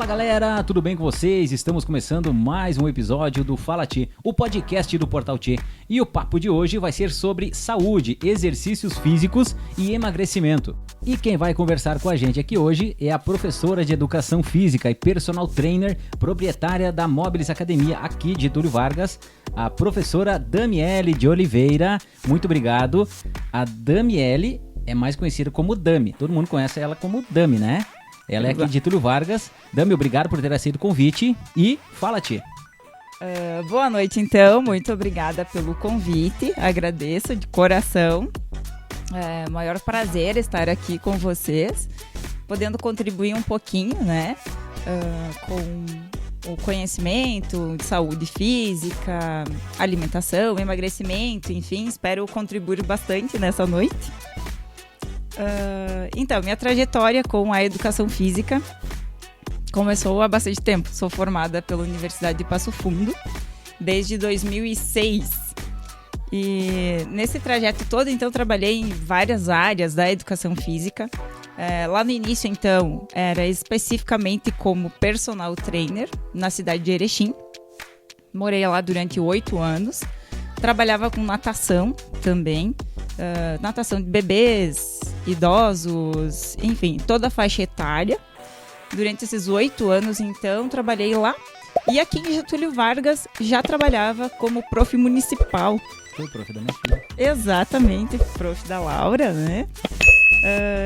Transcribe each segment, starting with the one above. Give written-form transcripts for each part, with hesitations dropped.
Galera, tudo bem com vocês? Estamos começando mais um episódio do Fala Tchê, o podcast do Portal Tchê. E o papo de hoje vai ser sobre saúde, exercícios físicos e emagrecimento. E quem vai conversar com a gente aqui hoje é a professora de Educação Física e Personal Trainer, proprietária da Mobilis Academia aqui de Getúlio Vargas, a professora Damiele de Oliveira. Muito obrigado. A Damiele é mais conhecida como Dami, todo mundo conhece ela como Dami, né? Ela é aqui de Getúlio Vargas. Dami, obrigado por ter aceito o convite e fala, Tchê. Boa noite, então. Muito obrigada pelo convite. Agradeço de coração. É maior prazer estar aqui com vocês, podendo contribuir um pouquinho, né, com o conhecimento de saúde física, alimentação, emagrecimento, enfim. Espero contribuir bastante nessa noite. Então, minha trajetória com a educação física começou há bastante tempo. Sou formada pela Universidade de Passo Fundo desde 2006. E nesse trajeto todo, então, trabalhei em várias áreas da educação física. Lá no início, então, era especificamente como personal trainer na cidade de Erechim. Morei lá durante 8 anos. Trabalhava com natação também. Natação de bebês, idosos, enfim, toda a faixa etária. Durante esses 8 anos, então, trabalhei lá. E aqui em Getúlio Vargas já trabalhava como prof municipal. Foi prof da minha filha. Exatamente, prof da Laura, né?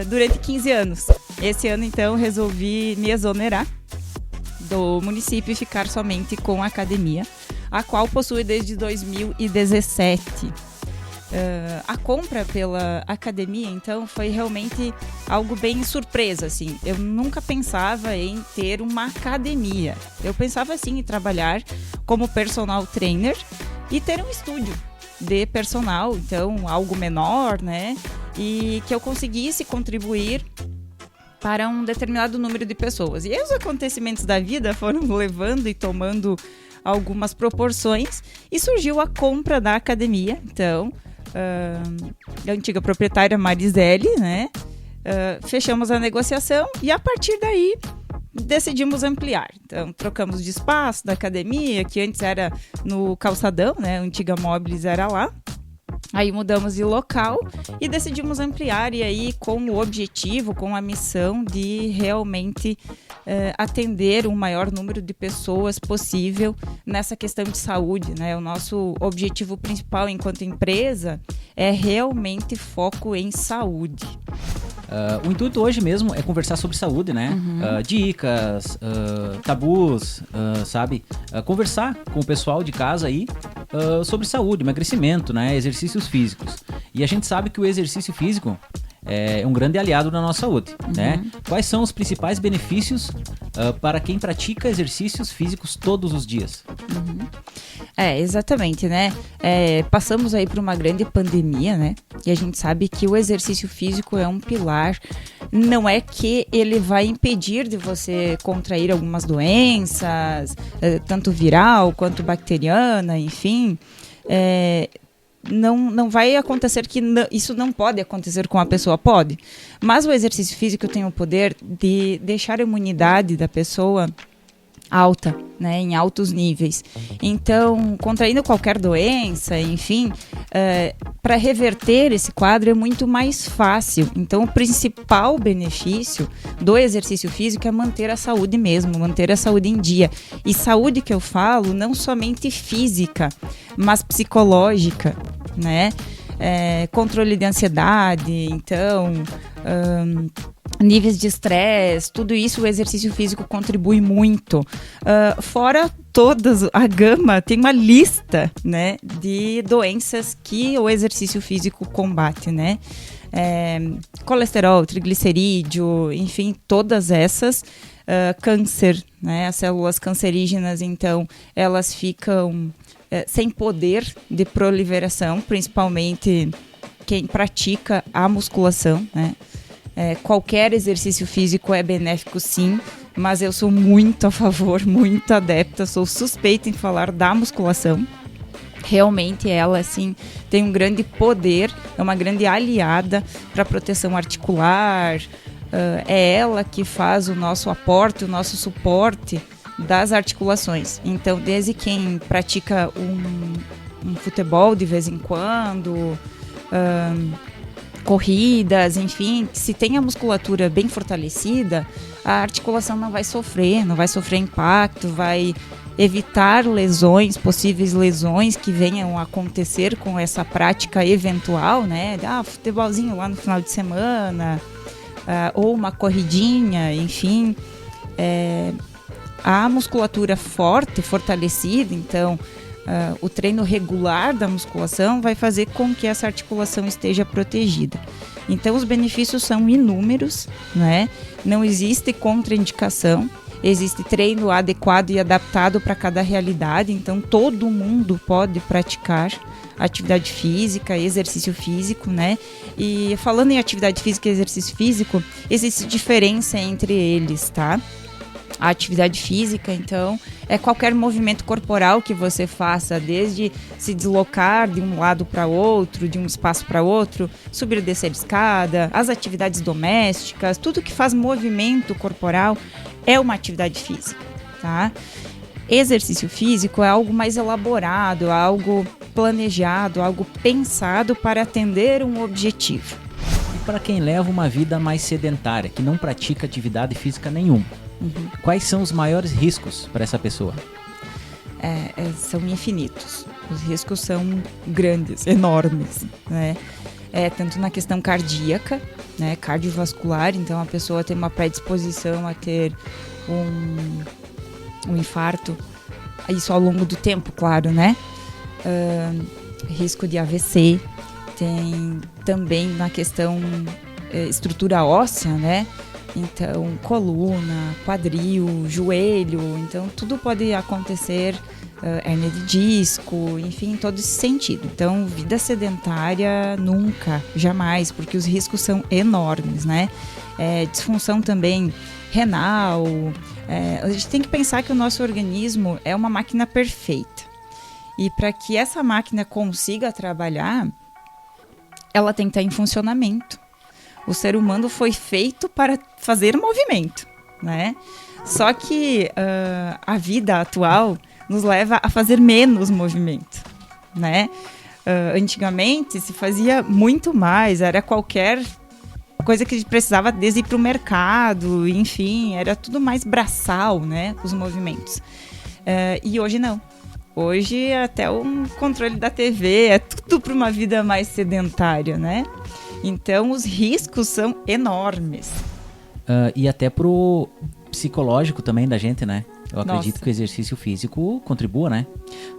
Durante 15 anos. Esse ano, então, resolvi me exonerar do município e ficar somente com a academia, a qual possui desde 2017. A compra pela academia, então, foi realmente algo bem surpresa, assim. Eu nunca pensava em ter uma academia. Eu pensava, assim, em trabalhar como personal trainer e ter um estúdio de personal, então, algo menor, né? E que eu conseguisse contribuir para um determinado número de pessoas. E aí os acontecimentos da vida foram levando e tomando algumas proporções e surgiu a compra da academia, então... a antiga proprietária Marisele, né? Fechamos a negociação e a partir daí decidimos ampliar. Então, trocamos de espaço da academia, que antes era no Calçadão, né? A antiga Mobilis era lá. Aí mudamos de local e decidimos ampliar, e aí com o objetivo, com a missão de realmente atender o maior número de pessoas possível nessa questão de saúde, né? O nosso objetivo principal enquanto empresa é realmente foco em saúde. O intuito hoje mesmo é conversar sobre saúde, né? Dicas, tabus, sabe? Conversar com o pessoal de casa aí sobre saúde, emagrecimento, né? Exercícios físicos. E a gente sabe que o exercício físico é um grande aliado na nossa saúde, né? Quais são os principais benefícios para quem pratica exercícios físicos todos os dias? Exatamente, né? Passamos aí por uma grande pandemia, né? E a gente sabe que o exercício físico é um pilar. Não é que ele vai impedir de você contrair algumas doenças, tanto viral quanto bacteriana, enfim. Não vai acontecer que isso não pode acontecer com a pessoa, pode. Mas o exercício físico tem o poder de deixar a imunidade da pessoa alta, né, em altos níveis. Então, contraindo qualquer doença, enfim, para reverter esse quadro é muito mais fácil. Então, o principal benefício do exercício físico é manter a saúde mesmo, manter a saúde em dia. E saúde que eu falo, não somente física, mas psicológica, né? Controle de ansiedade, então... níveis de estresse, tudo isso o exercício físico contribui muito. Fora todas, a gama, tem uma lista, né, de doenças que o exercício físico combate, né? Colesterol, triglicerídeo, enfim, todas essas. Câncer, né? As células cancerígenas, então, elas ficam sem poder de proliferação, principalmente quem pratica a musculação, né? Qualquer exercício físico é benéfico, sim, mas eu sou muito a favor, muito adepta, sou suspeita em falar da musculação. Realmente ela, assim, tem um grande poder, é uma grande aliada para proteção articular, é ela que faz o nosso aporte, o nosso suporte das articulações. Então, desde quem pratica um futebol de vez em quando, corridas, enfim, se tem a musculatura bem fortalecida, a articulação não vai sofrer impacto, vai evitar lesões, possíveis lesões que venham a acontecer com essa prática eventual, né? Futebolzinho lá no final de semana, ou uma corridinha, enfim. A musculatura forte, fortalecida, então o treino regular da musculação vai fazer com que essa articulação esteja protegida. Então os benefícios são inúmeros, né? Não existe contraindicação, existe treino adequado e adaptado para cada realidade, então todo mundo pode praticar atividade física, exercício físico, né? E falando em atividade física e exercício físico, existe diferença entre eles, tá? A atividade física, então, é qualquer movimento corporal que você faça, desde se deslocar de um lado para outro, de um espaço para outro, subir e descer escada, as atividades domésticas, tudo que faz movimento corporal é uma atividade física, tá? Exercício físico é algo mais elaborado, algo planejado, algo pensado para atender um objetivo. E para quem leva uma vida mais sedentária, que não pratica atividade física nenhuma, quais são os maiores riscos para essa pessoa? São infinitos. Os riscos são grandes, enormes, né? Tanto na questão cardíaca, né, cardiovascular, então a pessoa tem uma predisposição a ter um infarto, isso ao longo do tempo, claro, né? Risco de AVC, tem também na questão estrutura óssea, né? Então, coluna, quadril, joelho, então tudo pode acontecer, hérnia de disco, enfim, em todo esse sentido. Então, vida sedentária, nunca, jamais, porque os riscos são enormes, né? Disfunção também renal, a gente tem que pensar que o nosso organismo é uma máquina perfeita. E para que essa máquina consiga trabalhar, ela tem que estar em funcionamento. O ser humano foi feito para fazer movimento, né? Só que a vida atual nos leva a fazer menos movimento, né? Antigamente se fazia muito mais, era qualquer coisa que a gente precisava desde ir para o mercado, enfim, era tudo mais braçal, né? Os movimentos. E hoje não. Hoje até o controle da TV é tudo para uma vida mais sedentária, né? Então, os riscos são enormes. E até pro psicológico também da gente, né? Eu acredito Nossa. que o exercício físico contribua, né?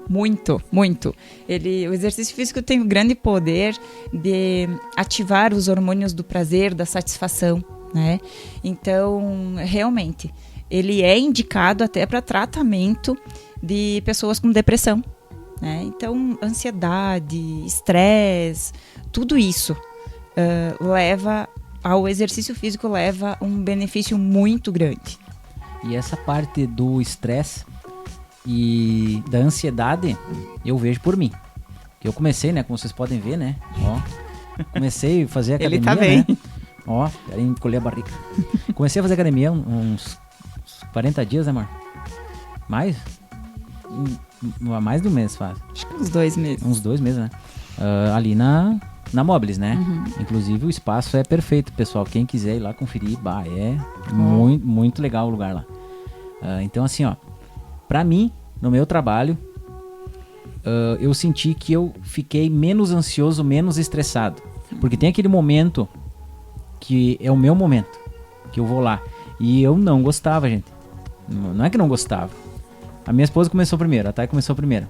Muito, muito. O exercício físico tem o grande poder de ativar os hormônios do prazer, da satisfação, né? Então, realmente, ele é indicado até para tratamento de pessoas com depressão, né? Então, ansiedade, estresse, tudo isso leva ao exercício físico, leva um benefício muito grande. E essa parte do estresse e da ansiedade, eu vejo por mim. Eu comecei, né, como vocês podem ver, né? Ó, comecei a fazer academia, Ele tá bem. né? Ó, peraí, encolher a barriga. Comecei a fazer academia uns 40 dias, né, amor? Mais? Mais de um mês faz. Acho que uns 2 meses. Uns 2 meses, né? Ali na Móbiles, né? Inclusive o espaço é perfeito, pessoal. Quem quiser ir lá conferir, muito, muito legal o lugar lá. Então, assim, ó, pra mim, no meu trabalho, eu senti que eu fiquei menos ansioso, menos estressado. Porque tem aquele momento que é o meu momento, que eu vou lá. E eu não gostava, gente. Não é que não gostava. A minha esposa começou primeiro, a Thay começou primeiro.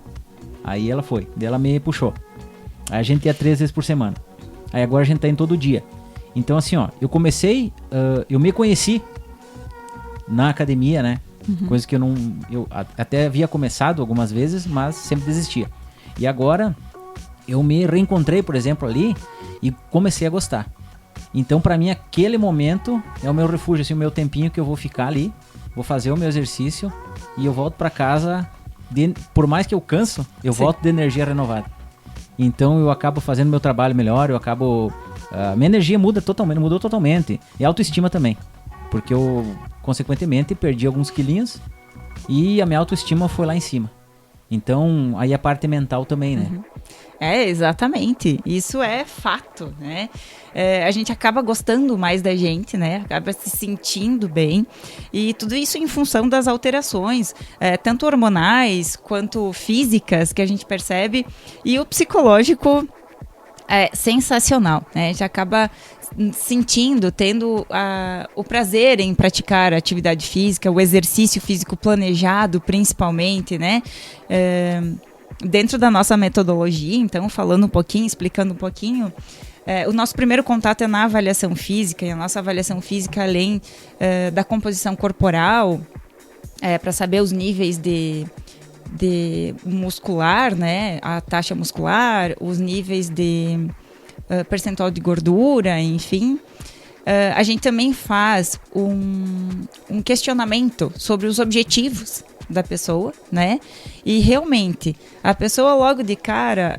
Aí ela foi, daí ela me puxou. Aí a gente ia 3 vezes por semana. Aí agora a gente tá indo todo dia. Então assim, ó, eu comecei, eu me conheci na academia, né? Coisa que eu até havia começado algumas vezes, mas sempre desistia. E agora eu me reencontrei, por exemplo, ali e comecei a gostar. Então pra mim aquele momento é o meu refúgio, assim, o meu tempinho que eu vou ficar ali, vou fazer o meu exercício e eu volto pra casa, por mais que eu canso, eu volto de energia renovada. Então eu acabo fazendo meu trabalho melhor, eu acabo A minha energia mudou totalmente. E a autoestima também. Porque eu, consequentemente, perdi alguns quilinhos e a minha autoestima foi lá em cima. Então, aí a parte mental também, né? Exatamente. Isso é fato, né? A gente acaba gostando mais da gente, né? Acaba se sentindo bem. E tudo isso em função das alterações, tanto hormonais quanto físicas, que a gente percebe. E o psicológico é sensacional, né? A gente acaba sentindo, tendo o prazer em praticar a atividade física, o exercício físico planejado, principalmente, né? Dentro da nossa metodologia, então, falando um pouquinho, explicando um pouquinho, o nosso primeiro contato é na avaliação física, e a nossa avaliação física, além da composição corporal, para saber os níveis de muscular, né, a taxa muscular, os níveis de percentual de gordura, enfim. A gente também faz um questionamento sobre os objetivos da pessoa, né? E realmente, a pessoa logo de cara,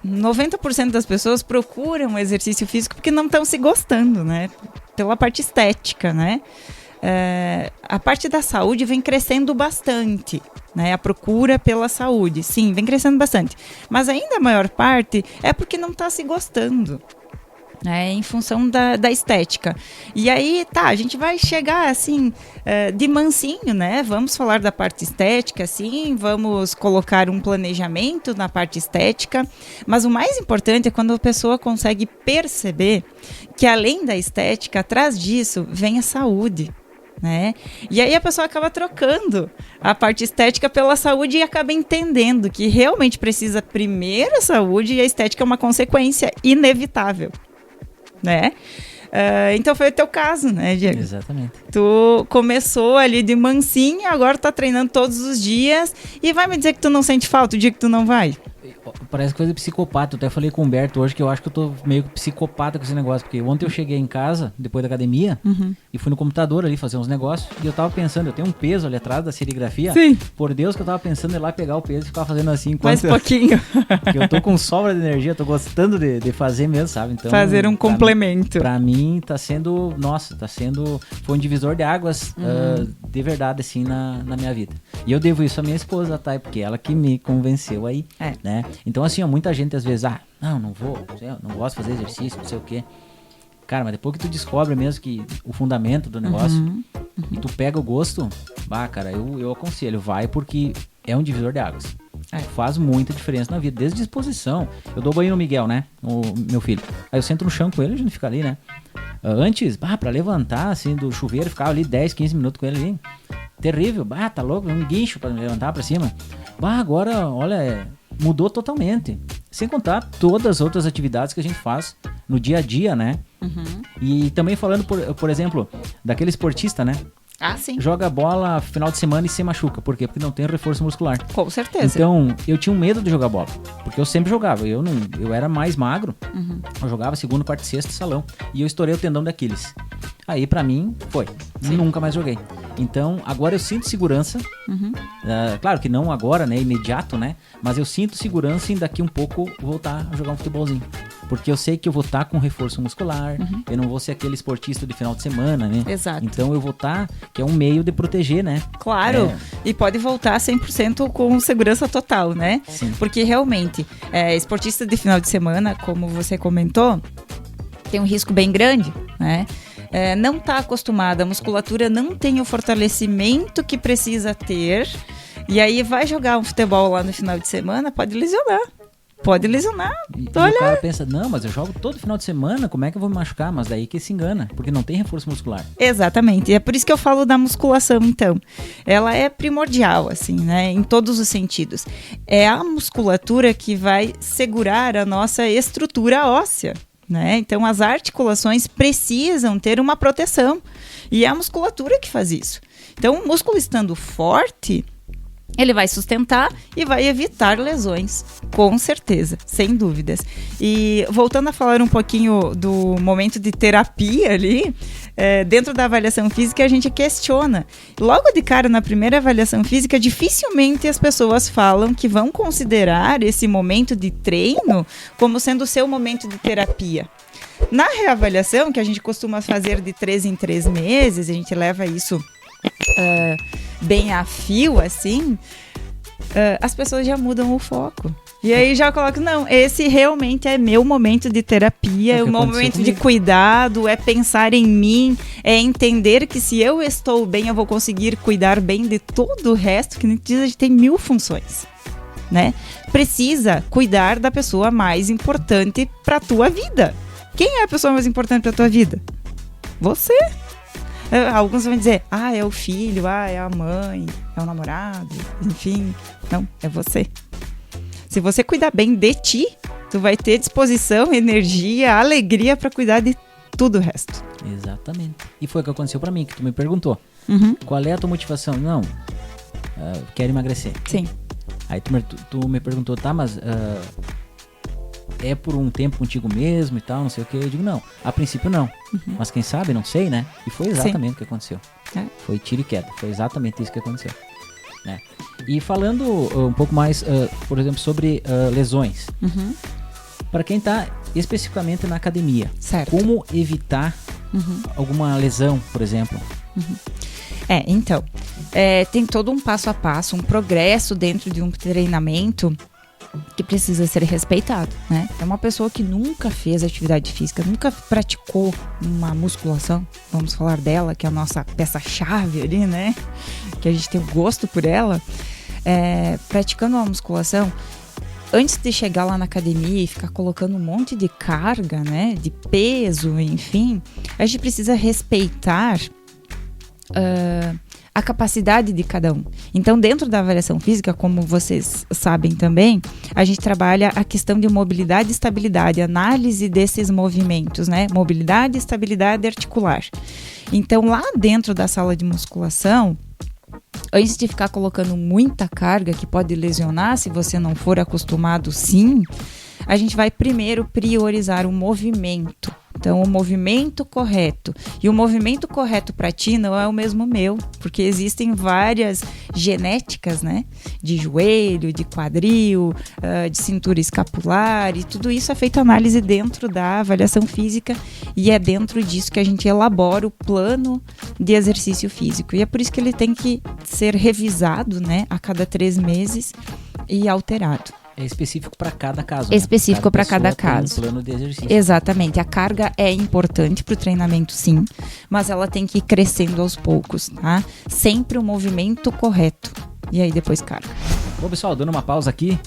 90% das pessoas procuram exercício físico porque não estão se gostando, né? Pela parte estética, né? A parte da saúde vem crescendo bastante, né? A procura pela saúde, sim, vem crescendo bastante. Mas ainda a maior parte é porque não está se gostando, né? Em função da estética. E aí, a gente vai chegar assim, de mansinho, né? Vamos falar da parte estética, sim, vamos colocar um planejamento na parte estética, mas o mais importante é quando a pessoa consegue perceber que além da estética, atrás disso vem a saúde, né? E aí a pessoa acaba trocando a parte estética pela saúde e acaba entendendo que realmente precisa primeiro a saúde e a estética é uma consequência inevitável, né? Então foi o teu caso, né, Diego? Exatamente. Tu começou ali de mansinho, agora tá treinando todos os dias e vai me dizer que tu não sente falta o dia que tu não vai? Parece coisa de psicopata. Eu até falei com o Humberto hoje que eu acho que eu tô meio psicopata com esse negócio. Porque ontem eu cheguei em casa, depois da academia, e fui no computador ali fazer uns negócios. E eu tava pensando, eu tenho um peso ali atrás da serigrafia. Sim. Por Deus que eu tava pensando em ir lá pegar o peso e ficar fazendo assim. Mais pouquinho. Porque eu tô com sobra de energia, tô gostando de fazer mesmo, sabe? Então, fazer um complemento. Pra mim tá sendo, foi um divisor de águas de verdade, assim, na minha vida. E eu devo isso à minha esposa, tá? Porque ela que me convenceu aí, né? Então, assim, muita gente às vezes, não vou, não gosto de fazer exercício, não sei o quê. Cara, mas depois que tu descobre mesmo que o fundamento do negócio e tu pega o gosto, cara, eu aconselho, vai porque é um divisor de águas. Faz muita diferença na vida, desde disposição. Eu dou banho no Miguel, né? O meu filho. Aí eu sento no chão com ele, a gente fica ali, né? Antes, pra levantar, assim, do chuveiro, ficava ali 10, 15 minutos com ele ali. Terrível, tá louco, um guincho pra me levantar pra cima. Agora, olha, mudou totalmente. Sem contar todas as outras atividades que a gente faz no dia a dia, né? E também falando, por exemplo, daquele esportista, né? Sim. Joga bola final de semana e se machuca. Por quê? Porque não tem reforço muscular. Com certeza. Então, eu tinha um medo de jogar bola. Porque eu sempre jogava. Eu era mais magro. Eu jogava segundo, quarto e sexto salão. E eu estourei o tendão de Aquiles. Aí, pra mim, foi. Sim. Nunca mais joguei. Então, agora eu sinto segurança. Claro que não agora, né? Imediato, né? Mas eu sinto segurança em daqui um pouco voltar a jogar um futebolzinho. Porque eu sei que eu vou estar com reforço muscular. Eu não vou ser aquele esportista de final de semana, né? Exato. Então eu vou estar, que é um meio de proteger, né? Claro. E pode voltar 100% com segurança total, né? Sim. Porque realmente, esportista de final de semana, como você comentou, tem um risco bem grande, né? Não está acostumada, a musculatura não tem o fortalecimento que precisa ter, e aí vai jogar um futebol lá no final de semana, pode lesionar. E o cara pensa, não, mas eu jogo todo final de semana, como é que eu vou me machucar? Mas daí que se engana, porque não tem reforço muscular. Exatamente, e é por isso que eu falo da musculação, então. Ela é primordial, assim, né, em todos os sentidos. É a musculatura que vai segurar a nossa estrutura óssea, né? Então as articulações precisam ter uma proteção, e é a musculatura que faz isso. Então o músculo estando forte, ele vai sustentar e vai evitar lesões, com certeza, sem dúvidas. E voltando a falar um pouquinho do momento de terapia ali, dentro da avaliação física, a gente questiona. Logo de cara, na primeira avaliação física, dificilmente as pessoas falam que vão considerar esse momento de treino como sendo o seu momento de terapia. Na reavaliação, que a gente costuma fazer de 3 em 3 meses, a gente leva isso bem a fio, assim, as pessoas já mudam o foco. E aí já colocam, não, esse realmente é meu momento de terapia, é o meu momento de cuidado, é pensar em mim, é entender que se eu estou bem, eu vou conseguir cuidar bem de todo o resto, que a gente tem 1000 funções, né? Precisa cuidar da pessoa mais importante para a tua vida. Quem é a pessoa mais importante para a tua vida? Você. Alguns vão dizer, é o filho, é a mãe, é o namorado, enfim. Não, é você. Se você cuidar bem de ti, tu vai ter disposição, energia, alegria para cuidar de tudo o resto. Exatamente. E foi o que aconteceu para mim, que tu me perguntou. Qual é a tua motivação? Não, quero emagrecer. Sim. Aí tu me perguntou, tá, mas é por um tempo contigo mesmo e tal, não sei o que. Eu digo, não, a princípio não. Mas quem sabe, não sei, né? E foi exatamente o que aconteceu. Foi tiro e queda, foi exatamente isso que aconteceu. Né? E falando um pouco mais, por exemplo, sobre lesões. Para quem está especificamente na academia, certo. Como evitar alguma lesão, por exemplo? Então, tem todo um passo a passo, um progresso dentro de um treinamento que precisa ser respeitado, né? É uma pessoa que nunca fez atividade física, nunca praticou uma musculação, vamos falar dela, que é a nossa peça-chave ali, né? Que a gente tem o gosto por ela. Praticando uma musculação, antes de chegar lá na academia e ficar colocando um monte de carga, né? De peso, enfim, a gente precisa respeitar a capacidade de cada um. Então, dentro da avaliação física, como vocês sabem também, a gente trabalha a questão de mobilidade e estabilidade, análise desses movimentos, né? Mobilidade e estabilidade articular. Então, lá dentro da sala de musculação, antes de ficar colocando muita carga que pode lesionar, se você não for acostumado, sim, a gente vai primeiro priorizar o movimento. Então, o movimento correto. E o movimento correto para ti não é o mesmo meu, porque existem várias genéticas, né? De joelho, de quadril, de cintura escapular, e tudo isso é feito análise dentro da avaliação física, e é dentro disso que a gente elabora o plano de exercício físico. E é por isso que ele tem que ser revisado, né? A cada 3 meses e alterado. É específico para cada caso. Específico para cada caso. Tem um plano de exercício. Exatamente. A carga é importante para o treinamento, sim, mas ela tem que ir crescendo aos poucos, tá? Sempre o movimento correto. E aí depois carga. Bom, pessoal, dando uma pausa aqui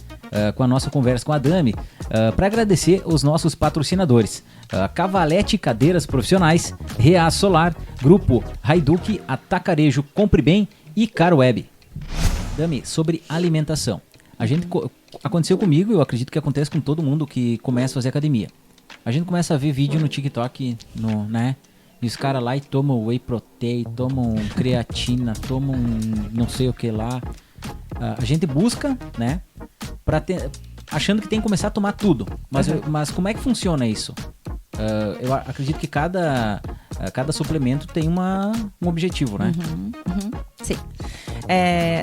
com a nossa conversa com a Dami, para agradecer os nossos patrocinadores. Cavalete Cadeiras Profissionais, Rea Solar, Grupo Haiduki, Atacarejo Compre Bem e Caro Web. Dami, sobre alimentação. Aconteceu comigo, eu acredito que acontece com todo mundo que começa a fazer academia. A gente começa a ver vídeo no TikTok, né? E os caras lá e tomam whey protein, tomam creatina, tomam não sei o que lá. A gente busca, né? Achando que tem que começar a tomar tudo. Mas como é que funciona isso? Eu acredito que cada suplemento tem um objetivo, né? Sim.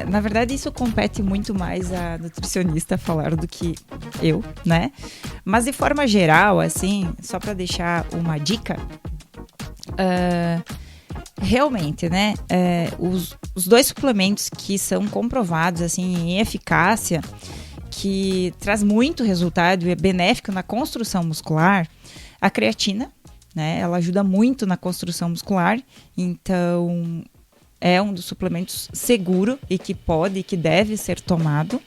Na verdade, isso compete muito mais a nutricionista falar do que eu, né? Mas de forma geral, assim, só para deixar uma dica, realmente, né? Os 2 suplementos que são comprovados, assim, em eficácia, que traz muito resultado e é benéfico na construção muscular, a creatina, né? Ela ajuda muito na construção muscular, então é um dos suplementos seguro e que deve ser tomado.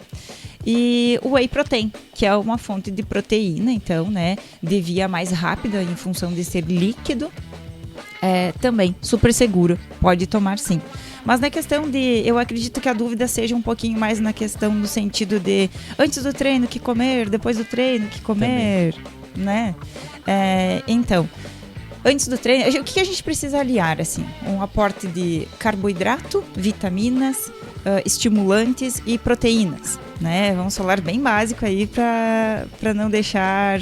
E o whey protein, que é uma fonte de proteína, então, né, de via mais rápida em função de ser líquido, também super seguro, pode tomar sim. Mas na questão eu acredito que a dúvida seja um pouquinho mais na questão no sentido de antes do treino que comer, depois do treino que comer, também, né? Então, antes do treino, o que a gente precisa aliar, assim? Um aporte de carboidrato, vitaminas, estimulantes e proteínas, né? Vamos falar bem básico aí para não deixar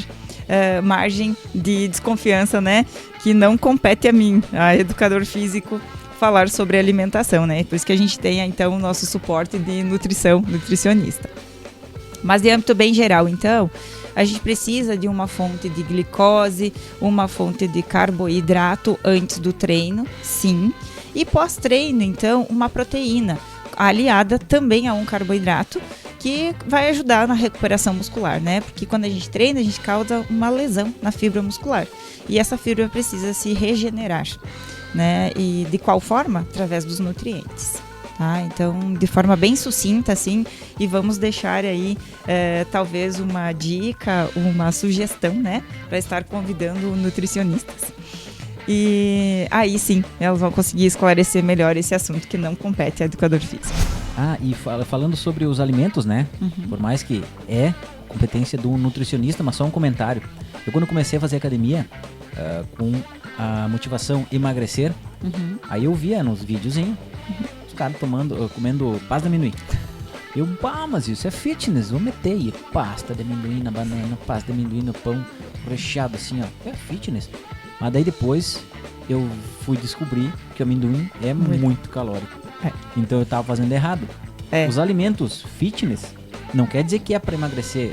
margem de desconfiança, né? Que não compete a mim, a educador físico, falar sobre alimentação, né? Por isso que a gente tem, então, o nosso suporte de nutricionista. Mas de âmbito bem geral, então, a gente precisa de uma fonte de glicose, uma fonte de carboidrato antes do treino, sim. E pós-treino, então, uma proteína aliada também a um carboidrato que vai ajudar na recuperação muscular, né? Porque quando a gente treina, a gente causa uma lesão na fibra muscular. E essa fibra precisa se regenerar, né? E de qual forma? Através dos nutrientes. Tá? Então, de forma bem sucinta, assim, e vamos deixar aí talvez uma dica, uma sugestão, né, para estar convidando nutricionistas. E aí sim, elas vão conseguir esclarecer melhor esse assunto que não compete a educador físico. E falando sobre os alimentos, né, por mais que é competência do nutricionista, mas só um comentário. Eu quando comecei a fazer academia, com a motivação emagrecer, aí eu via nos videozinhos, os caras comendo pasta de amendoim. Eu, mas isso é fitness, vou meter aí pasta de amendoim na banana, pasta de amendoim no pão, recheado assim, ó, é fitness. Mas daí depois eu fui descobrir que o amendoim é muito calórico. Então eu tava fazendo errado. Os alimentos fitness não quer dizer que é para emagrecer.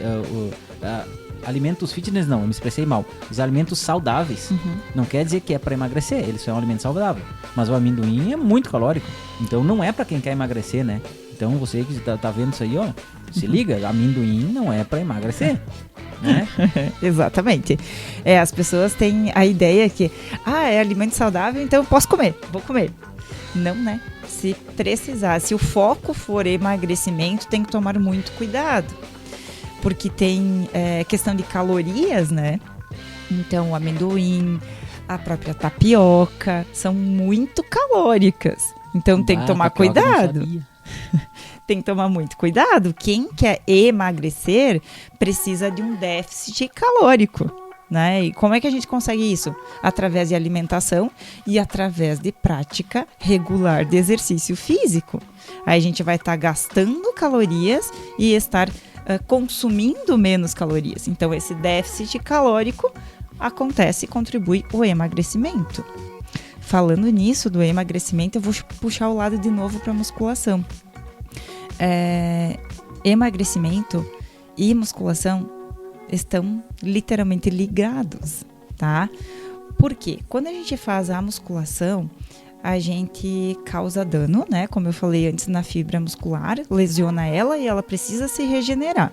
Alimentos fitness não, eu me expressei mal. Os alimentos saudáveis não quer dizer que é para emagrecer, eles são um alimento saudável. Mas o amendoim é muito calórico, então não é para quem quer emagrecer, né? Então você que tá vendo isso aí, ó, se liga, amendoim não é para emagrecer, né? Exatamente. As pessoas têm a ideia que, é alimento saudável, então eu posso comer, vou comer. Não, né? Se precisar, se o foco for emagrecimento, tem que tomar muito cuidado. Porque tem questão de calorias, né? Então, o amendoim, a própria tapioca, são muito calóricas. Então, tem que tomar cuidado. Tem que tomar muito cuidado. Quem quer emagrecer precisa de um déficit calórico, né? E como é que a gente consegue isso? Através de alimentação e através de prática regular de exercício físico. Aí a gente vai estar gastando calorias e estar consumindo menos calorias. Então, esse déficit calórico acontece e contribui o emagrecimento. Falando nisso, do emagrecimento, eu vou puxar o lado de novo para a musculação. Emagrecimento e musculação estão literalmente ligados, tá? Por quê? Quando a gente faz a musculação, a gente causa dano, né? Como eu falei antes, na fibra muscular, lesiona ela e ela precisa se regenerar.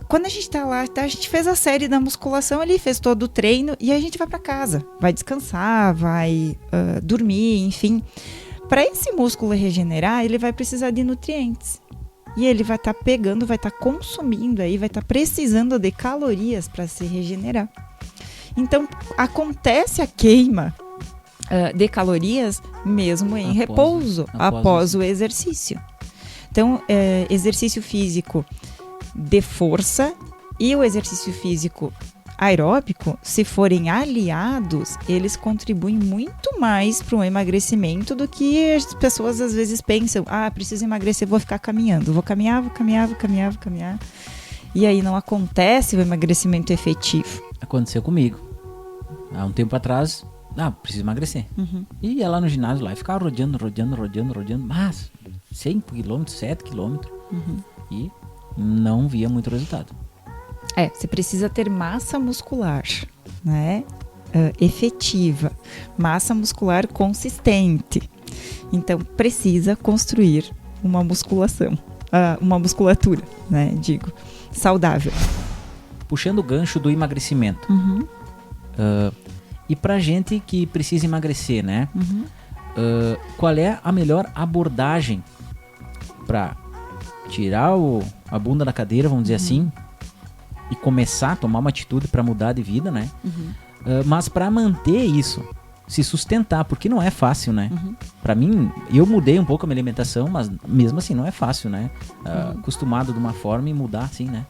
Quando a gente tá lá, a gente fez a série da musculação ali, fez todo o treino e a gente vai para casa, vai descansar, vai dormir, enfim. Para esse músculo regenerar, ele vai precisar de nutrientes. E ele vai estar pegando, vai estar consumindo aí, vai estar precisando de calorias para se regenerar. Então, acontece a queima de calorias mesmo em repouso, após o exercício. Então, exercício físico de força e o exercício físico aeróbico, se forem aliados, eles contribuem muito mais para o emagrecimento do que as pessoas às vezes pensam, preciso emagrecer, vou ficar caminhando, vou caminhar. E aí não acontece o emagrecimento efetivo. Aconteceu comigo. Há um tempo atrás, preciso emagrecer. E ia lá no ginásio lá e ficava rodeando, mas 100 km, 7 km. E não via muito resultado. Você precisa ter massa muscular, né? Efetiva, massa muscular consistente. Então, precisa construir uma musculação, uma musculatura, né? Digo, saudável. Puxando o gancho do emagrecimento. E pra gente que precisa emagrecer, né? Qual é a melhor abordagem para tirar a bunda da cadeira, vamos dizer assim, e começar a tomar uma atitude para mudar de vida, né? Mas para manter isso, se sustentar, porque não é fácil, né? Para mim, eu mudei um pouco a minha alimentação, mas mesmo assim não é fácil, né? Acostumado de uma forma e mudar assim, né?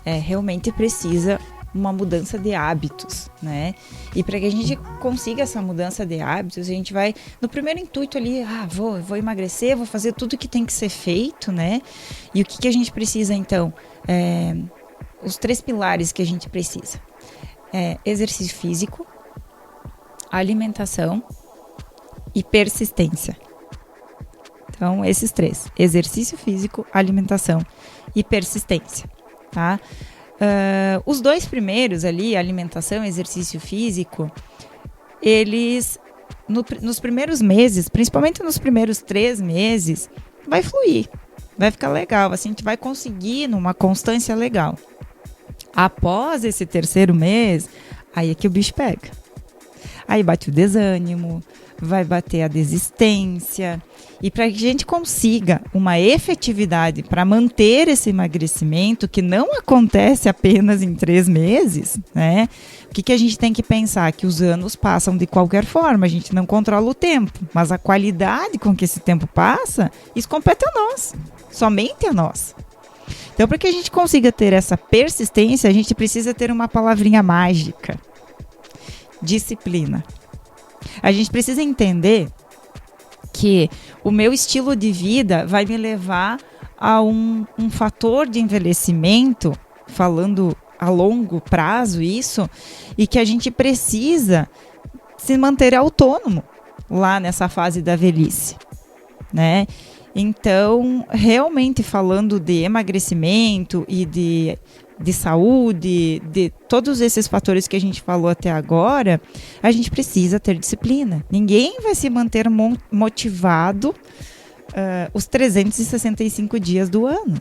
Realmente precisa uma mudança de hábitos, né? E para que a gente consiga essa mudança de hábitos, a gente vai no primeiro intuito ali, vou emagrecer, vou fazer tudo que tem que ser feito, né? E o que a gente precisa então? os 3 pilares que a gente precisa. Exercício físico, alimentação e persistência. Então, esses 3. Exercício físico, alimentação e persistência, tá? Os 2 primeiros ali, alimentação e exercício físico, eles, nos primeiros meses, principalmente nos primeiros 3 meses, vai fluir, vai ficar legal, assim, a gente vai conseguir numa constância legal. Após esse 3º mês, aí é que o bicho pega. Aí bate o desânimo, vai bater a desistência. E para que a gente consiga uma efetividade para manter esse emagrecimento, que não acontece apenas em 3 meses, né? O que a gente tem que pensar? Que os anos passam de qualquer forma, a gente não controla o tempo, mas a qualidade com que esse tempo passa, isso compete a nós, somente a nós. Então, para que a gente consiga ter essa persistência, a gente precisa ter uma palavrinha mágica: disciplina. A gente precisa entender que o meu estilo de vida vai me levar a um fator de envelhecimento, falando a longo prazo isso, e que a gente precisa se manter autônomo lá nessa fase da velhice, né? Então, realmente falando de emagrecimento e de saúde, de todos esses fatores que a gente falou até agora, a gente precisa ter disciplina. Ninguém vai se manter motivado os 365 dias do ano.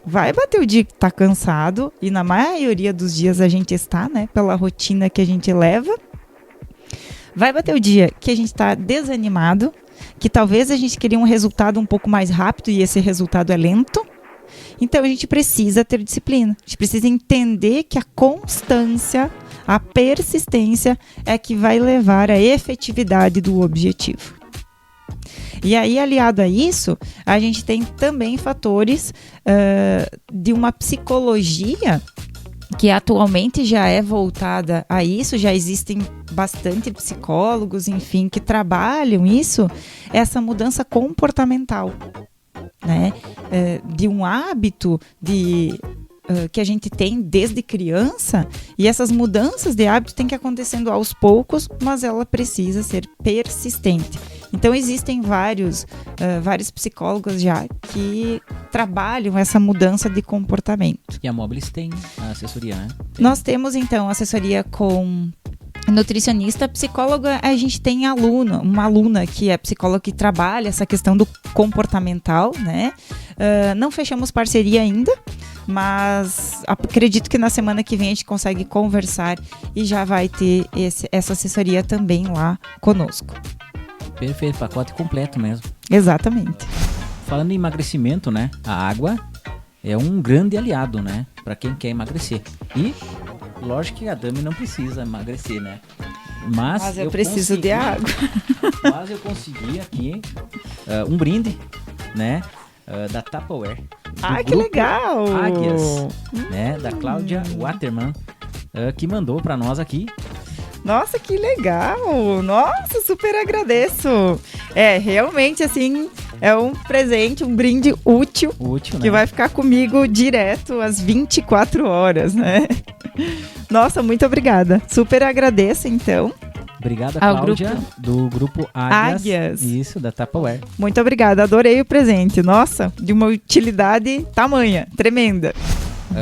Vai bater o dia que está cansado, e na maioria dos dias a gente está, né, pela rotina que a gente leva. Vai bater o dia que a gente está desanimado, que talvez a gente queria um resultado um pouco mais rápido e esse resultado é lento. Então a gente precisa ter disciplina, a gente precisa entender que a constância, a persistência é que vai levar à efetividade do objetivo. E aí, aliado a isso, a gente tem também fatores de uma psicologia que atualmente já é voltada a isso, já existem bastante psicólogos, enfim, que trabalham isso, essa mudança comportamental, né? De um hábito que a gente tem desde criança, e essas mudanças de hábito têm que acontecendo aos poucos, mas ela precisa ser persistente. Então existem vários psicólogos já que trabalham essa mudança de comportamento. E a Mobilis tem a assessoria, né? Nós temos então assessoria com nutricionista, psicóloga. A gente tem uma aluna que é psicóloga que trabalha essa questão do comportamental, né? Não fechamos parceria ainda, mas acredito que na semana que vem a gente consegue conversar e já vai ter essa assessoria também lá conosco. Perfeito, pacote completo mesmo. Exatamente. Falando em emagrecimento, né? A água é um grande aliado, né? Para quem quer emagrecer. E lógico que a Dami não precisa emagrecer, né? Mas eu preciso de água. Mas eu consegui aqui um brinde, né? Da Tupperware. Que legal! Águias, né? Da Cláudia Waterman, que mandou para nós aqui. Nossa, que legal! Nossa, super agradeço! Realmente, assim, é um presente, um brinde útil que, né, vai ficar comigo direto às 24 horas, né? Nossa, muito obrigada. Super agradeço, então. Obrigada, Cláudia, do grupo Águias. Isso, da Tupperware. Muito obrigada, adorei o presente. Nossa, de uma utilidade tamanha, tremenda.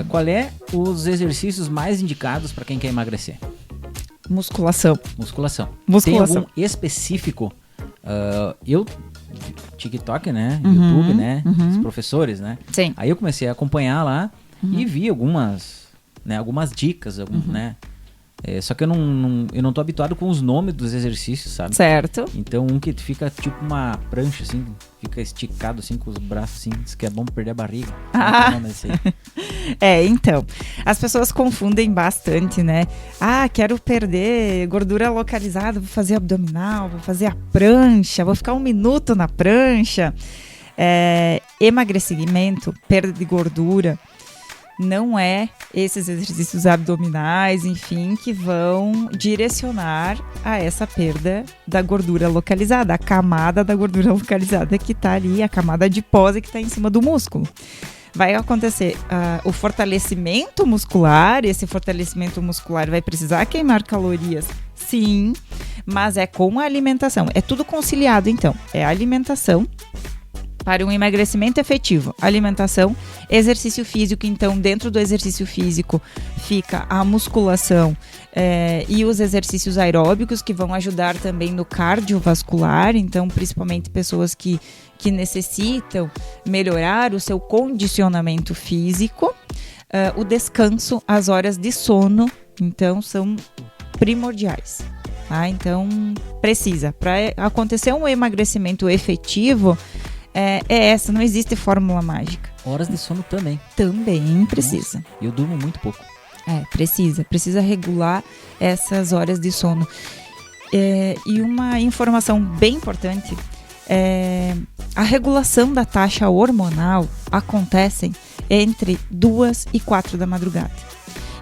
Qual é os exercícios mais indicados para quem quer emagrecer? Musculação. Tem algum específico? TikTok, né? YouTube, né? Os professores, né? Sim. Aí eu comecei a acompanhar lá e vi algumas dicas, né? Só que eu não tô habituado com os nomes dos exercícios, sabe? Certo. Então um que fica tipo uma prancha, assim, fica esticado assim com os braços, assim, diz que é bom perder a barriga. Então, as pessoas confundem bastante, né? Quero perder gordura localizada, vou fazer abdominal, vou fazer a prancha, vou ficar 1 minuto na prancha. Emagrecimento, perda de gordura, não é esses exercícios abdominais, enfim, que vão direcionar a essa perda da gordura localizada, a camada da gordura localizada que está ali, a camada adiposa que está em cima do músculo. vai acontecer o fortalecimento muscular. Esse fortalecimento muscular vai precisar queimar calorias, sim, mas é com a alimentação. É tudo conciliado, então. É a alimentação para um emagrecimento efetivo. Alimentação, exercício físico. Então, dentro do exercício físico fica a musculação e os exercícios aeróbicos, que vão ajudar também no cardiovascular. Então, principalmente pessoas que necessitam melhorar o seu condicionamento físico. O descanso, as horas de sono, então, são primordiais. Tá? Então, precisa. Para acontecer um emagrecimento efetivo, essa, não existe fórmula mágica. Horas de sono também. Também precisa. Nossa, eu durmo muito pouco. Precisa regular essas horas de sono. E uma informação bem importante, a regulação da taxa hormonal acontece entre 2 e 4 da madrugada.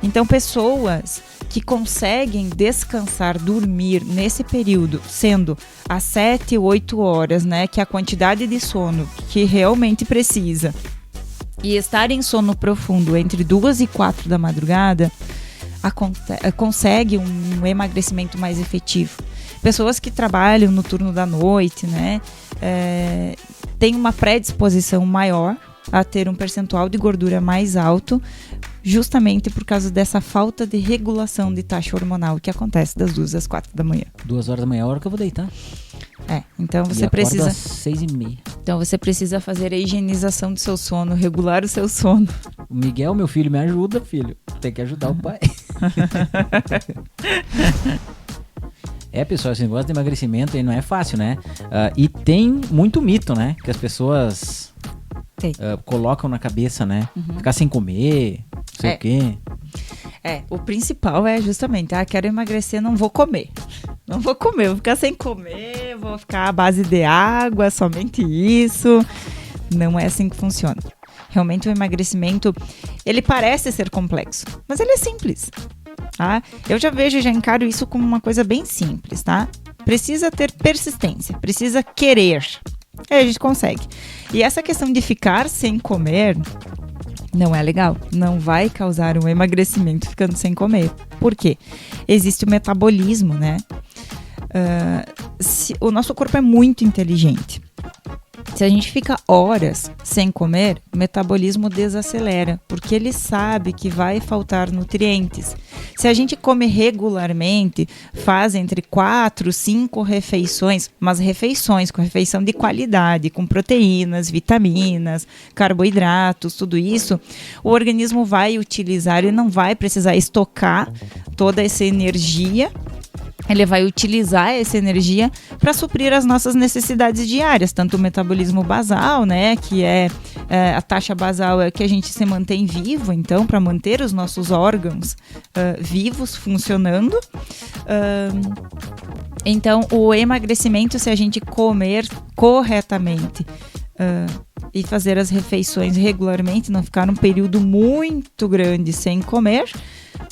Então, pessoas que conseguem descansar, dormir nesse período, sendo às 7, 8 horas, né, que é a quantidade de sono que realmente precisa, e estar em sono profundo entre 2 e 4 da madrugada, consegue um emagrecimento mais efetivo. Pessoas que trabalham no turno da noite, né, têm uma predisposição maior a ter um percentual de gordura mais alto, justamente por causa dessa falta de regulação de taxa hormonal que acontece das 2 às 4 da manhã. 2 horas da manhã é a hora que eu vou deitar. Então você precisa. Às 6h30. Então você precisa fazer a higienização do seu sono, regular o seu sono. O Miguel, meu filho, me ajuda, filho. Tem que ajudar o pai. Pessoal, esse negócio de emagrecimento aí não é fácil, né? E tem muito mito, né? Que as pessoas colocam na cabeça, né? Ficar sem comer, não sei o quê. O principal é justamente, quero emagrecer, não vou comer. Não vou comer, vou ficar sem comer, vou ficar à base de água, somente isso. Não é assim que funciona. Realmente o emagrecimento, ele parece ser complexo, mas ele é simples. Tá? Eu já encaro isso como uma coisa bem simples, tá? Precisa ter persistência, precisa querer. Aí a gente consegue. E essa questão de ficar sem comer não é legal. Não vai causar um emagrecimento ficando sem comer. Por quê? Existe o metabolismo, né? O nosso corpo é muito inteligente. Se a gente fica horas sem comer, o metabolismo desacelera, porque ele sabe que vai faltar nutrientes. Se a gente come regularmente, faz entre 4 e 5 refeições, mas refeições com refeição de qualidade, com proteínas, vitaminas, carboidratos, tudo isso, o organismo vai utilizar e não vai precisar estocar toda essa energia. Ele vai utilizar essa energia para suprir as nossas necessidades diárias, tanto o metabolismo basal, né, que é a taxa basal é que a gente se mantém vivo, então, para manter os nossos órgãos vivos, funcionando. Então, o emagrecimento, se a gente comer corretamente e fazer as refeições regularmente, não ficar um período muito grande sem comer,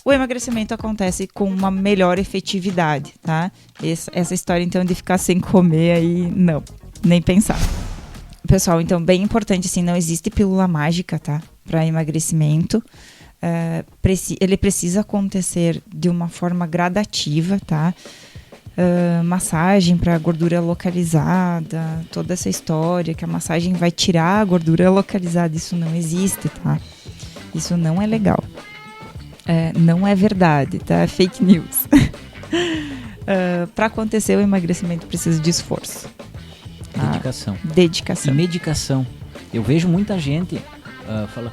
o emagrecimento acontece com uma melhor efetividade, tá? Essa história, então, de ficar sem comer aí, não, nem pensar. Pessoal, então, bem importante, assim, não existe pílula mágica, tá? Para emagrecimento. Ele precisa acontecer de uma forma gradativa, tá? Massagem para gordura localizada, toda essa história que a massagem vai tirar a gordura localizada, isso não existe, tá? Isso não é legal. Não é verdade, tá? É fake news. Para acontecer o emagrecimento precisa de esforço. Dedicação. E medicação. Eu vejo muita gente fala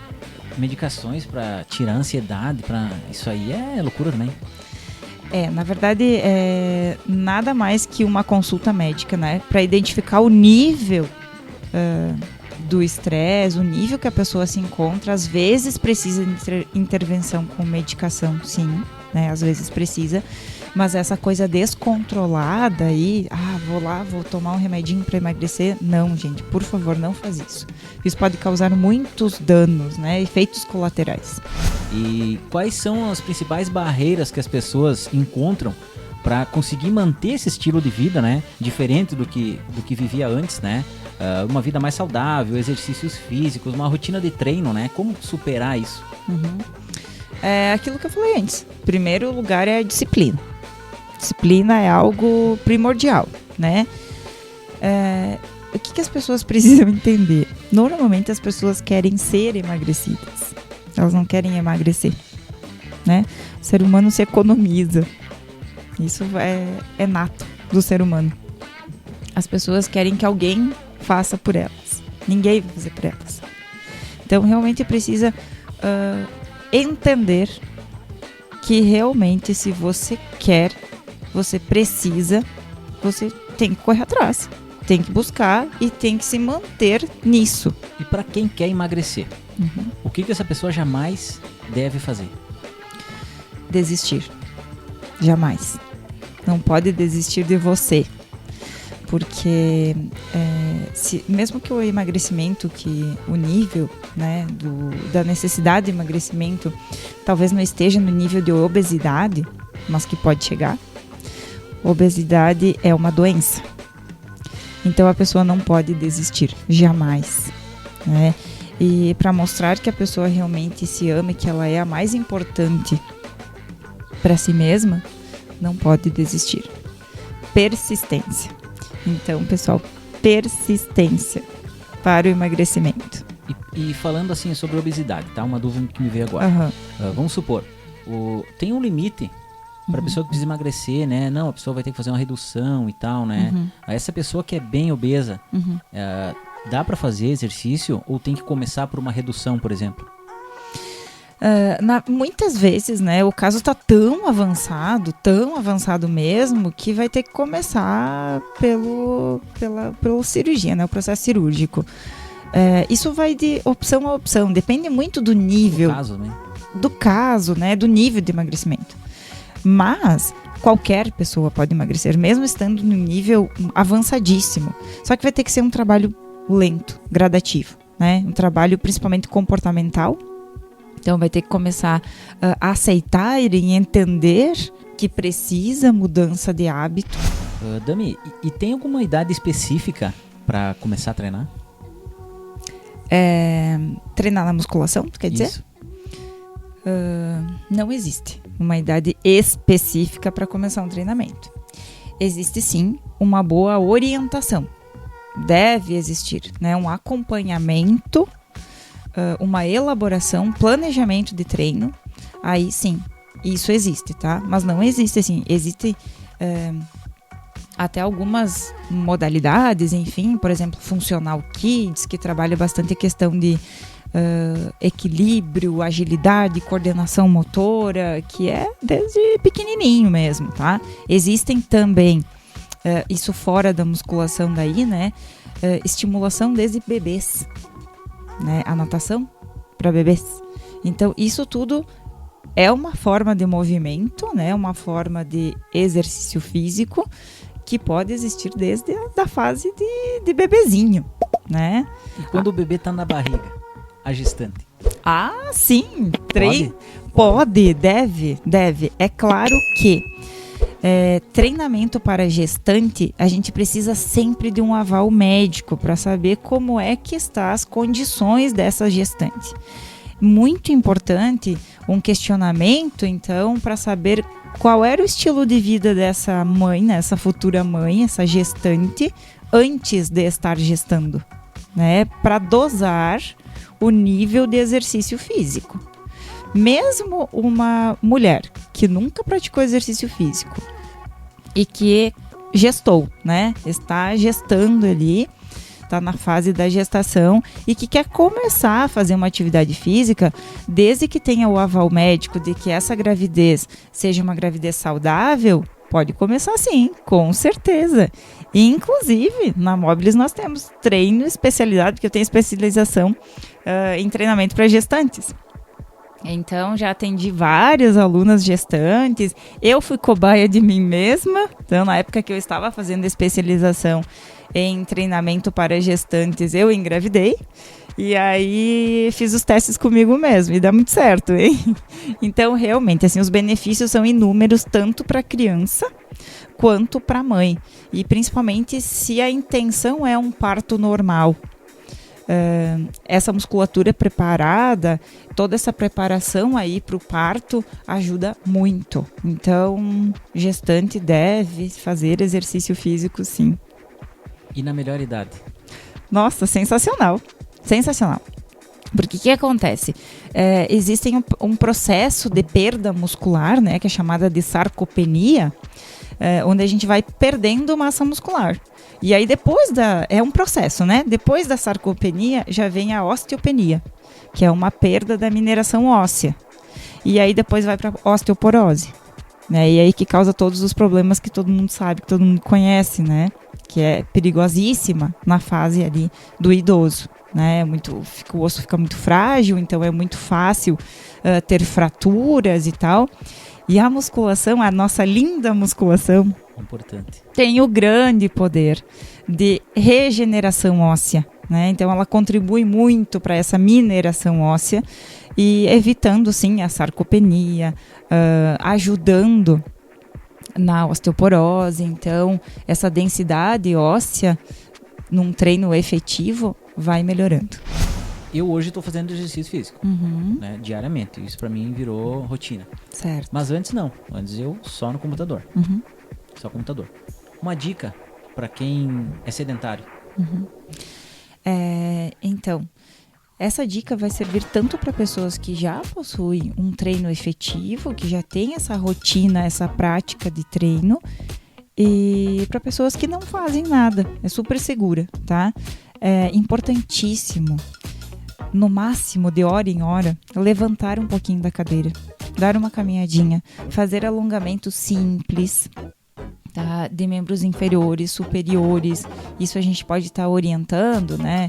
medicações para tirar a ansiedade, isso aí é loucura também. Na verdade, nada mais que uma consulta médica, né? Para identificar o nível do estresse, o nível que a pessoa se encontra. Às vezes precisa de intervenção com medicação, sim, né? Às vezes precisa, mas essa coisa descontrolada aí, vou tomar um remedinho para emagrecer, não, gente, por favor, não faz isso. Isso pode causar muitos danos, né? Efeitos colaterais. E quais são as principais barreiras que as pessoas encontram para conseguir manter esse estilo de vida, né? Diferente do que vivia antes, né? uma vida mais saudável, exercícios físicos, uma rotina de treino, né? Como superar isso? É aquilo que eu falei antes. Primeiro lugar é a disciplina. Disciplina é algo primordial, né? O que as pessoas precisam entender? Normalmente as pessoas querem ser emagrecidas. Elas não querem emagrecer, né? O ser humano se economiza. Isso é nato do ser humano. As pessoas querem que alguém faça por elas. Ninguém vai fazer por elas. Então, realmente precisa entender que realmente, se você quer, você precisa, você tem que correr atrás. Tem que buscar e tem que se manter nisso. E para quem quer emagrecer, o que essa pessoa jamais deve fazer? Desistir. Jamais. Não pode desistir de você. Porque mesmo que o emagrecimento, que o nível, né, da necessidade de emagrecimento talvez não esteja no nível de obesidade, mas que pode chegar. Obesidade é uma doença. Então a pessoa não pode desistir, jamais, né? E para mostrar que a pessoa realmente se ama e que ela é a mais importante para si mesma, não pode desistir. Persistência. Então, pessoal, persistência para o emagrecimento. E falando assim sobre obesidade, tá? Uma dúvida que me veio agora. Vamos supor, tem um limite para a pessoa que precisa emagrecer, né? Não, a pessoa vai ter que fazer uma redução e tal, né? Essa pessoa que é bem obesa, dá para fazer exercício ou tem que começar por uma redução, por exemplo? Muitas vezes, né, o caso está tão avançado mesmo, que vai ter que começar pela cirurgia, né, o processo cirúrgico. Isso vai de opção a opção, depende muito do nível, do caso, né, do nível de emagrecimento. Mas qualquer pessoa pode emagrecer, mesmo estando no nível avançadíssimo. Só que vai ter que ser um trabalho lento, gradativo, né? Um trabalho principalmente comportamental. Então vai ter que começar a aceitar e entender que precisa mudança de hábito. Dami, e tem alguma idade específica para começar a treinar? Treinar na musculação, tu quer dizer? Isso. Não existe uma idade específica para começar um treinamento. Existe sim uma boa orientação. Deve existir, né? Um acompanhamento, uma elaboração, um planejamento de treino. Aí sim, isso existe, tá? Mas não existe assim. Existe até algumas modalidades, enfim, por exemplo, Functional Kids, que trabalha bastante a questão de equilíbrio, agilidade, coordenação motora, que é desde pequenininho mesmo, tá? Existem também, isso fora da musculação daí, né? Estimulação desde bebês, né? A natação para bebês. Então, isso tudo é uma forma de movimento, né? Uma forma de exercício físico que pode existir desde a fase de bebezinho, né? E quando o bebê tá na barriga? A gestante. Ah, sim. Pode, deve. É claro que treinamento para gestante, a gente precisa sempre de um aval médico para saber como é que estão as condições dessa gestante. Muito importante um questionamento, então, para saber qual era o estilo de vida dessa mãe, né, essa futura mãe, essa gestante, antes de estar gestando, né? Para dosar o nível de exercício físico. Mesmo uma mulher que nunca praticou exercício físico e que gestou, né? Está gestando ali, está na fase da gestação e que quer começar a fazer uma atividade física, desde que tenha o aval médico de que essa gravidez seja uma gravidez saudável, pode começar sim, com certeza. E, inclusive, na Mobilis nós temos treino especializado, porque eu tenho especialização em treinamento para gestantes. Então, já atendi várias alunas gestantes. Eu fui cobaia de mim mesma. Então, na época que eu estava fazendo especialização em treinamento para gestantes, eu engravidei. E aí, fiz os testes comigo mesmo. E dá muito certo, hein? Então, realmente, assim, os benefícios são inúmeros, tanto para a criança quanto para a mãe. E principalmente se a intenção é um parto normal. Essa musculatura preparada, toda essa preparação aí para o parto ajuda muito. Então, gestante deve fazer exercício físico, sim. E na melhor idade? Nossa, sensacional. Sensacional. Porque o que acontece? Existe um processo de perda muscular, né, que é chamada de sarcopenia, onde a gente vai perdendo massa muscular. E aí é um processo, né? Depois da sarcopenia já vem a osteopenia, que é uma perda da mineração óssea. E aí depois vai para osteoporose, né? E aí que causa todos os problemas que todo mundo sabe, que todo mundo conhece, né? Que é perigosíssima na fase ali do idoso, né? O osso fica muito frágil, então é muito fácil ter fraturas e tal. E a musculação, a nossa linda musculação, importante, tem o grande poder de regeneração óssea, né? Então ela contribui muito para essa mineração óssea e evitando sim a sarcopenia, ajudando na osteoporose. Então essa densidade óssea num treino efetivo vai melhorando. Eu hoje estou fazendo exercício físico, né, diariamente. Isso para mim virou rotina. Certo. Mas antes não. Antes eu só no computador. Só computador. Uma dica para quem é sedentário. Então, essa dica vai servir tanto para pessoas que já possuem um treino efetivo, que já tem essa rotina, essa prática de treino, e para pessoas que não fazem nada. É super segura, tá? É importantíssimo, no máximo de hora em hora, levantar um pouquinho da cadeira, dar uma caminhadinha, fazer alongamentos simples, tá? De membros inferiores, superiores. Isso a gente pode estar orientando, né?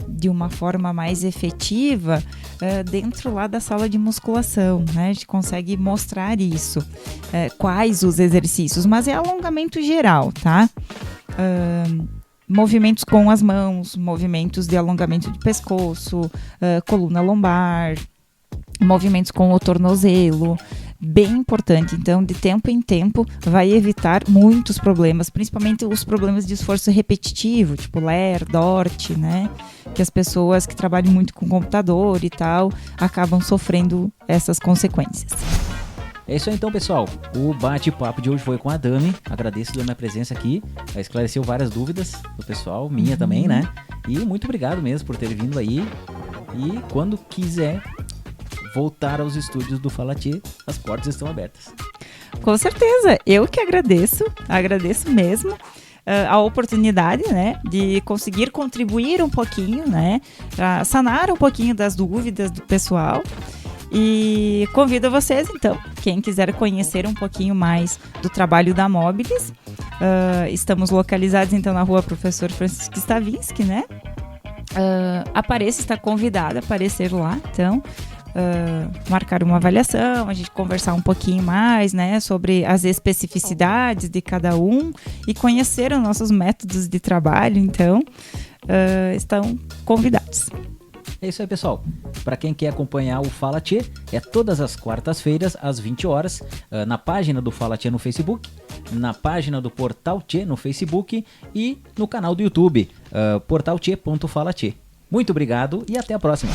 De uma forma mais efetiva dentro lá da sala de musculação, né? A gente consegue mostrar isso, quais os exercícios, mas é alongamento geral, tá? Movimentos com as mãos, movimentos de alongamento de pescoço, coluna lombar, movimentos com o tornozelo, bem importante. Então, de tempo em tempo, vai evitar muitos problemas, principalmente os problemas de esforço repetitivo, tipo LER, DORT, né? Que as pessoas que trabalham muito com computador e tal, acabam sofrendo essas consequências. É isso aí então, pessoal. O bate-papo de hoje foi com a Dani. Agradeço a minha presença aqui. Ela esclareceu várias dúvidas do pessoal, minha também, né? E muito obrigado mesmo por ter vindo aí. E quando quiser voltar aos estúdios do Fala Tchê, as portas estão abertas. Com certeza. Eu que agradeço mesmo a oportunidade, né, de conseguir contribuir um pouquinho, né, para sanar um pouquinho das dúvidas do pessoal. E convido vocês, então, quem quiser conhecer um pouquinho mais do trabalho da Mobilis, estamos localizados, então, na rua Professor Francisco Stavinsky, né? Está convidada a aparecer lá, então, marcar uma avaliação, a gente conversar um pouquinho mais, né, sobre as especificidades de cada um e conhecer os nossos métodos de trabalho, então, estão convidados. É isso aí, pessoal. Para quem quer acompanhar o Fala Tchê, é todas as quartas-feiras, às 20 horas, na página do Fala Tchê no Facebook, na página do Portal Tchê no Facebook e no canal do YouTube, portaltchê.falatchê. Muito obrigado e até a próxima.